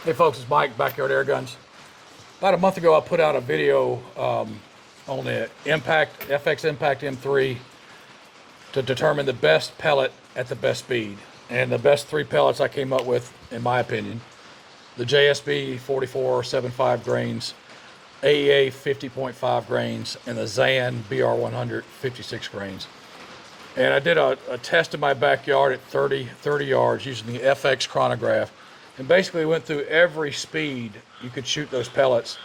Hey folks, it's Mike, Backyard Air Guns. About a month ago I put out a video on the FX Impact M3 to determine the best pellet at the best speed. And the best three pellets I came up with, in my opinion, the JSB 44.75 grains, AEA 50.5 grains, and the Zan BR100 56 grains. And I did a test in my backyard at 30 yards using the FX Chronograph, and basically went through every speed you could shoot those pellets.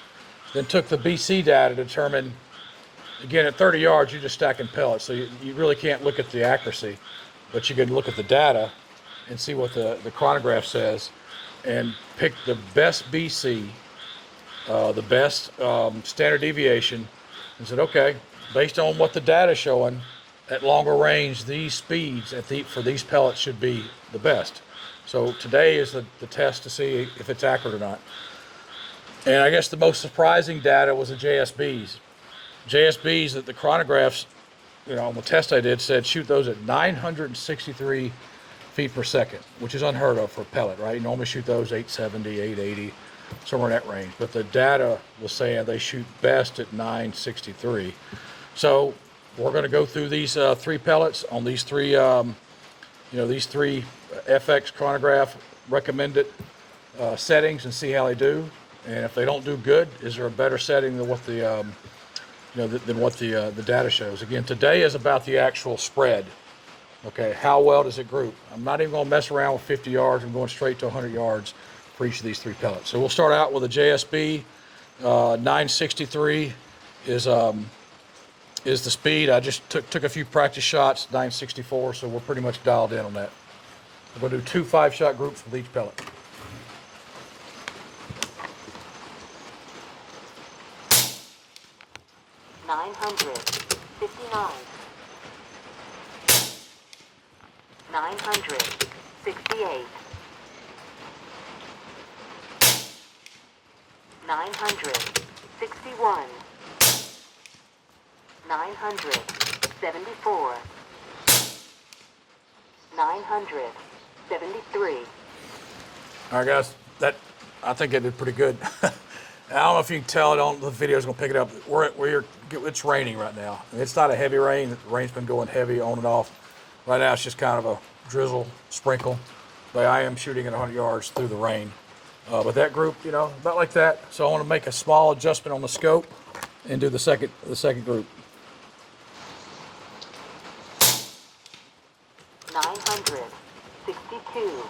Then took the BC data to determine, again at 30 yards you're just stacking pellets, so you really can't look at the accuracy, but you can look at the data and see what the chronograph says, and pick the best BC, the best standard deviation, and said, okay, based on what the data is showing, at longer range, these speeds for these pellets should be the best. So today is the test to see if it's accurate or not. And I guess the most surprising data was the JSBs. JSBs that the chronographs, on the test I did, said shoot those at 963 feet per second, which is unheard of for a pellet, right? You normally shoot those 870, 880, somewhere in that range. But the data was saying they shoot best at 963. So we're going to go through these three pellets on these three, these three FX chronograph recommended settings, and see how they do. And if they don't do good, is there a better setting than what the the data shows? Again, today is about the actual spread. Okay, how well does it group? I'm not even going to mess around with 50 yards. I'm going straight to 100 yards for each of these three pellets. So we'll start out with a JSB 963 is the speed. I just took a few practice shots, 964, so we're pretty much dialed in on that. We're going to do two 5-shot groups with each pellet. Nine 968, 961, 974, 973. All right, guys, I think I did pretty good. I don't know if you can tell it on the video is going to pick it up. It's raining right now. It's not a heavy rain. The rain's been going heavy on and off. Right now it's just kind of a drizzle, sprinkle. But I am shooting at 100 yards through the rain. But that group, about like that. So I want to make a small adjustment on the scope and do the second group. 962.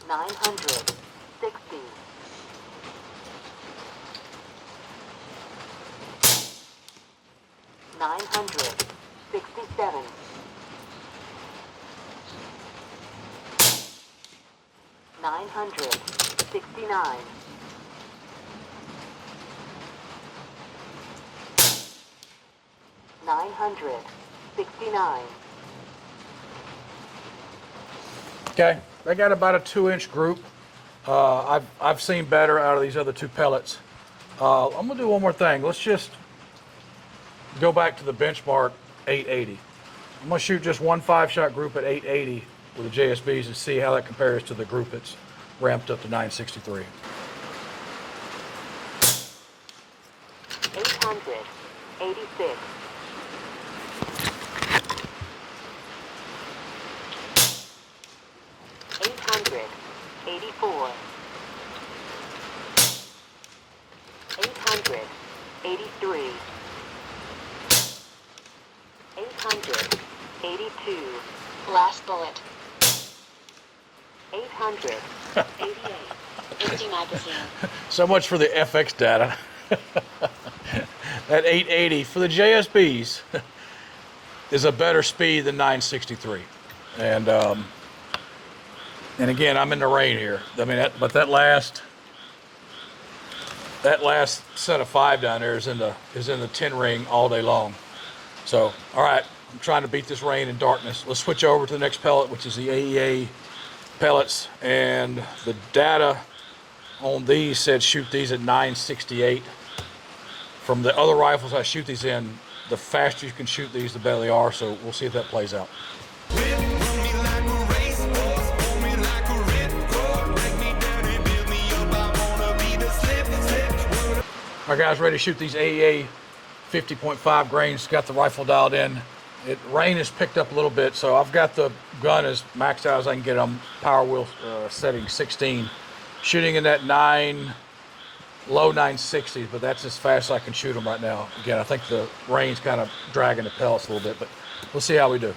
960. 967. 969. 969. Okay, they got about a 2-inch group. I've seen better out of these other two pellets. I'm gonna do one more thing. Let's just go back to the benchmark 880. I'm gonna shoot just one 5-shot group at 880 with the JSBs and see how that compares to the group that's ramped up to 963. 886. 884. 883. 882. Last bullet. 888. Empty magazine. So much for the FX data. That 880 for the JSBs is a better speed than 963. And again, I'm in the rain here. I mean, that last set of 5 down there is in the 10 ring all day long. So, all right, I'm trying to beat this rain and darkness. Let's switch over to the next pellet, which is the AEA pellets, and the data on these said shoot these at 968. From the other rifles I shoot these in, the faster you can shoot these, the better they are. So we'll see if that plays out. All right, guys, ready to shoot these AEA 50.5 grains. Got the rifle dialed in. Rain has picked up a little bit, so I've got the gun as maxed out as I can get them. Power wheel setting 16. Shooting in that low 960s, but that's as fast as I can shoot them right now. Again, I think the rain's kind of dragging the pellets a little bit, but we'll see how we do.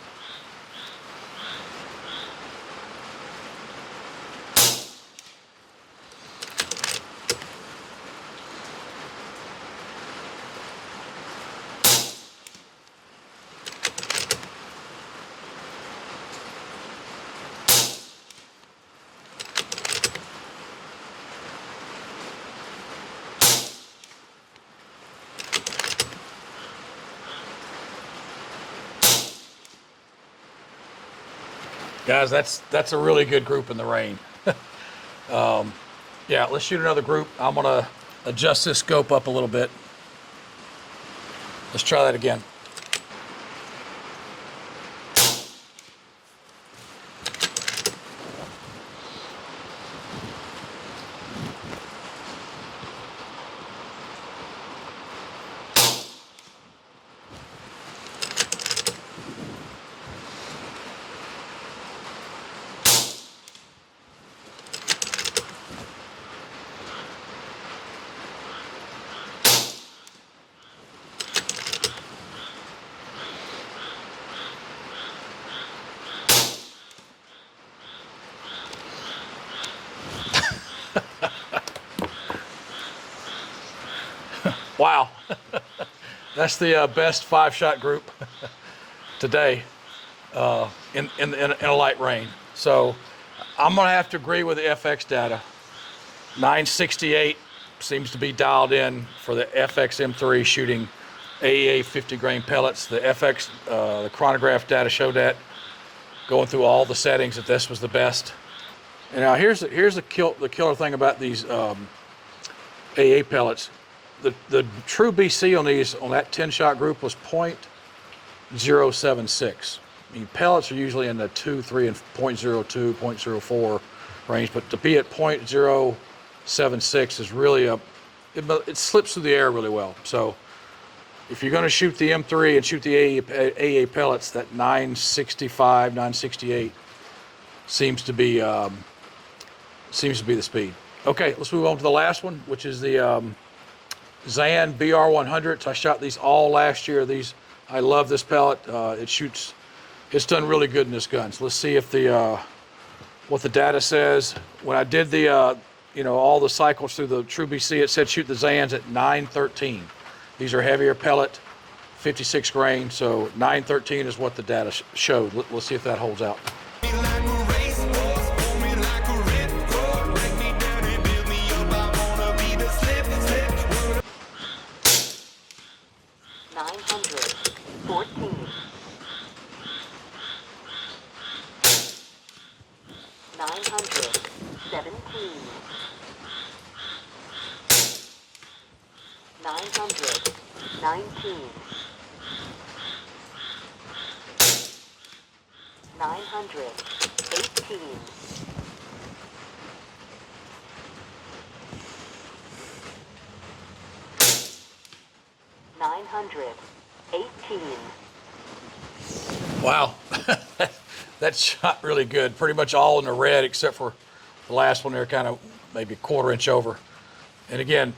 Guys, that's a really good group in the rain. Yeah, let's shoot another group. I'm gonna adjust this scope up a little bit. Let's try that again. Wow, that's the best 5-shot group today in a light rain. So I'm gonna have to agree with the FX data. 968 seems to be dialed in for the FX M3 shooting AEA 50 grain pellets. The FX, the chronograph data showed that, going through all the settings, that this was the best. And now here's the killer thing about these AA pellets. The true BC on these, on that 10-shot group, was 0.076. I mean, pellets are usually in the 2, 3, and 0.02, 0.04 range, but to be at 0.076 is really it slips through the air really well. So if you're going to shoot the M3 and shoot the AA pellets, that 965, 968 seems to be the speed. Okay, let's move on to the last one, which is the Zan BR100s. I shot these all last year. I love this pellet. It's done really good in this gun. So let's see if what the data says. When I did the all the cycles through the True BC, it said shoot the Zans at 913. These are heavier pellet, 56 grain. So 913 is what the data showed. Let's see if that holds out. 918. Wow, that shot really good. Pretty much all in the red except for the last one there, kind of maybe a quarter inch over. And again,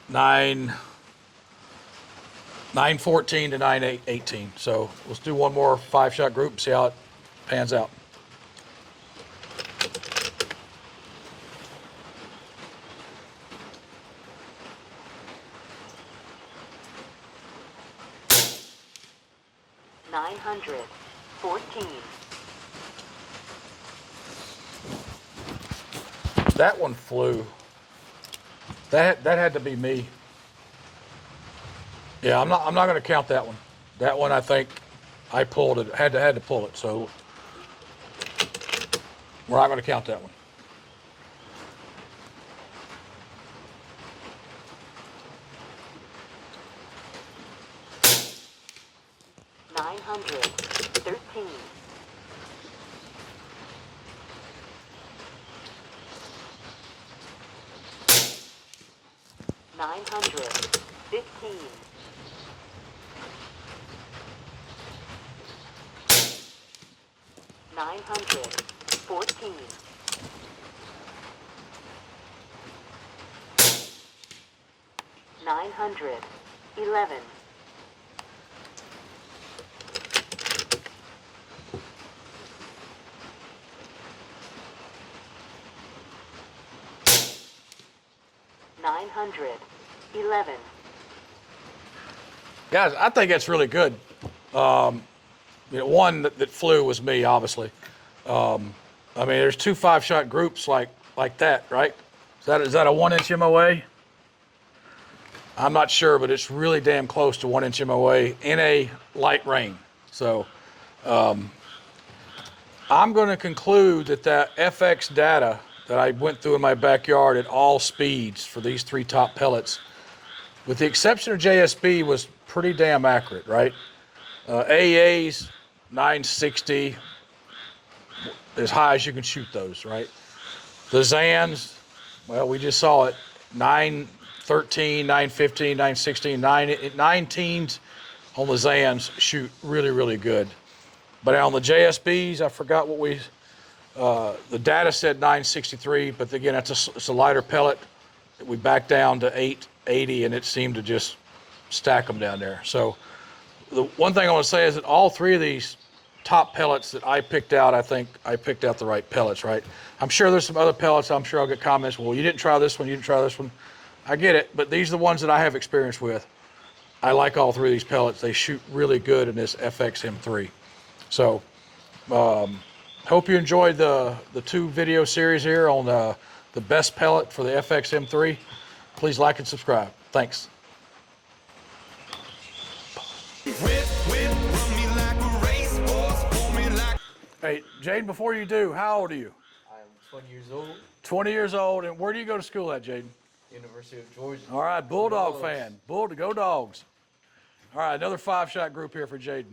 914 to 918. So let's do one more 5-shot group and see how it pans out. That one flew. That had to be me. Yeah, I'm not going to count that one. That one, I think I pulled it. Had to pull it. So we're not going to count that one. 913. 915. 914. 911. 911. Guys, I think that's really good. One that flew was me, obviously. I mean, there's 2 5-shot groups like that, right? Is that a 1-inch MOA? I'm not sure, but it's really damn close to 1-inch MOA in a light rain. So I'm going to conclude that FX data that I went through in my backyard at all speeds for these 3 top pellets, with the exception of JSB, was pretty damn accurate, right? AAs, 960, as high as you can shoot those, right? The Zans, well, we just saw it, 913, 915, 916, 9teens on the Zans shoot really, really good. But on the JSBs, I forgot what the data said 963, but again, it's a lighter pellet. We backed down to 880, and it seemed to just stack them down there. So the one thing I want to say is that all 3 of these top pellets that I picked out, I think I picked out the right pellets, right? I'm sure there's some other pellets. I'm sure I'll get comments, well, you didn't try this one, you didn't try this one. I get it, but these are the ones that I have experience with. I like all 3 of these pellets. They shoot really good in this FX M3. So hope you enjoyed the 2 video series here on the best pellet for the FX M3. Please like and subscribe. Thanks. Hey, Jaden, before you do, how old are you? I'm 20 years old, 20 years old, and where do you go to school at, Jaden? University of Georgia. All right, Bulldog Dogs. fan. Go Dogs. All right, another 5-shot group here for Jaden.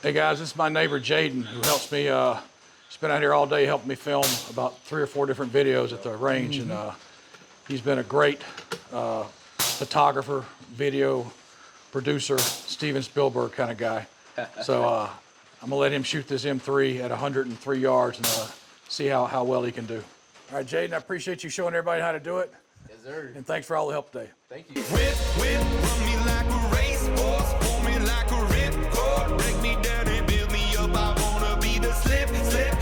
Hey guys, this is my neighbor Jaden, who helps me, he's been out here all day helping me film about 3 or 4 different videos at the range, and he's been a great photographer, video producer, Steven Spielberg kind of guy. So I'm gonna let him shoot this M3 at 103 yards and see how well he can do. All right, Jaden, I appreciate you showing everybody how to do it. Yes, sir. And thanks for all the help today. Thank you. Run me like a